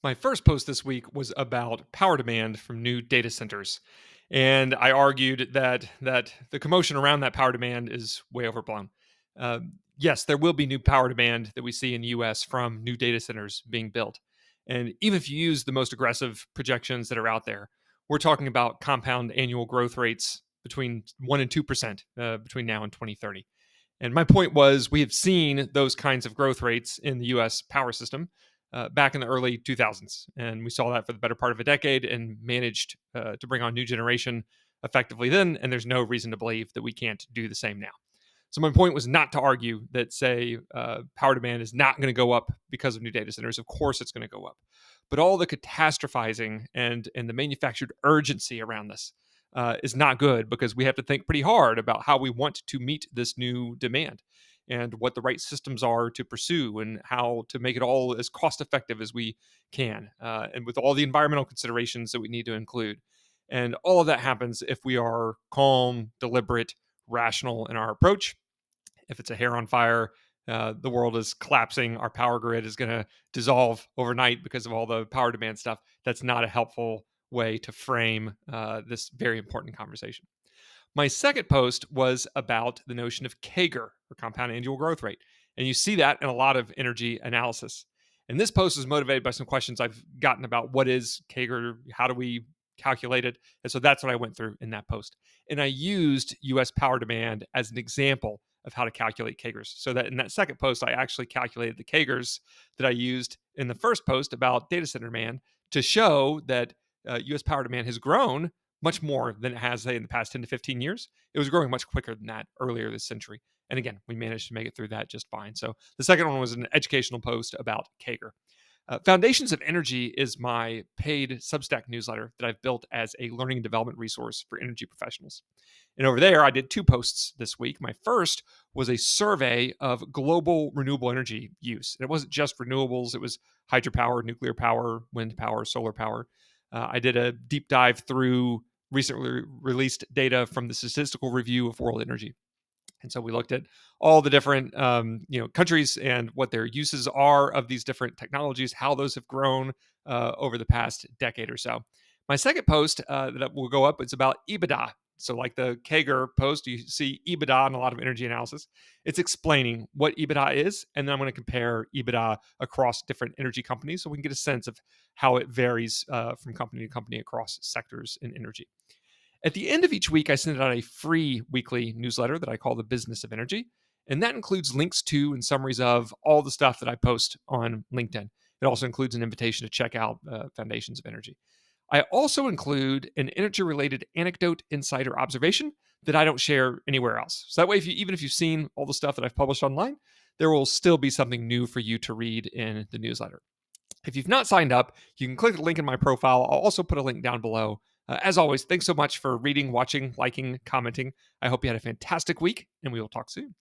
My first post this week was about power demand from new data centers. And I argued that the commotion around that power demand is way overblown. Yes, there will be new power demand that we see in the US from new data centers being built. And even if you use the most aggressive projections that are out there, we're talking about compound annual growth rates between 1 and 2% between now and 2030. And my point was, we have seen those kinds of growth rates in the US power system back in the early 2000s. And we saw that for the better part of a decade and managed to bring on new generation effectively then. And there's no reason to believe that we can't do the same now. So my point was not to argue that, say, power demand is not going to go up because of new data centers. Of course, it's going to go up, but all the catastrophizing and the manufactured urgency around this is not good, because we have to think pretty hard about how we want to meet this new demand and what the right systems are to pursue and how to make it all as cost effective as we can, and with all the environmental considerations that we need to include. And all of that happens if we are calm, deliberate, rational in our approach. If it's a hair on fire, the world is collapsing, our power grid is going to dissolve overnight because of all the power demand stuff. That's not a helpful way to frame this very important conversation. My second post was about the notion of CAGR, or compound annual growth rate. And you see that in a lot of energy analysis. And this post was motivated by some questions I've gotten about what is CAGR, how do we calculate it? And so that's what I went through in that post. And I used US power demand as an example of how to calculate CAGRs. So that in that second post, I actually calculated the CAGRs that I used in the first post about data center demand to show that US power demand has grown much more than it has, say, in the past 10 to 15 years. It was growing much quicker than that earlier this century. And again, we managed to make it through that just fine. So the second one was an educational post about CAGR. Foundations of Energy is my paid Substack newsletter that I've built as a learning and development resource for energy professionals. And over there, I did two posts this week. My first was a survey of global renewable energy use. And it wasn't just renewables, it was hydropower, nuclear power, wind power, solar power. I did a deep dive through recently released data from the Statistical Review of World Energy. And so we looked at all the different countries and what their uses are of these different technologies, how those have grown over the past decade or so. My second post that will go up, it's about EBITDA. So, like the CAGR post, you see EBITDA in a lot of energy analysis. It's explaining what EBITDA is, and then I'm going to compare EBITDA across different energy companies so we can get a sense of how it varies from company to company across sectors in energy. At the end of each week, I send out a free weekly newsletter that I call the Business of Energy. And that includes links to and summaries of all the stuff that I post on LinkedIn. It also includes an invitation to check out Foundations of Energy. I also include an energy related anecdote, insight, or observation that I don't share anywhere else. So that way, even if you've seen all the stuff that I've published online, there will still be something new for you to read in the newsletter. If you've not signed up, you can click the link in my profile. I'll also put a link down below. As always, thanks so much for reading, watching, liking, commenting. I hope you had a fantastic week, and we will talk soon.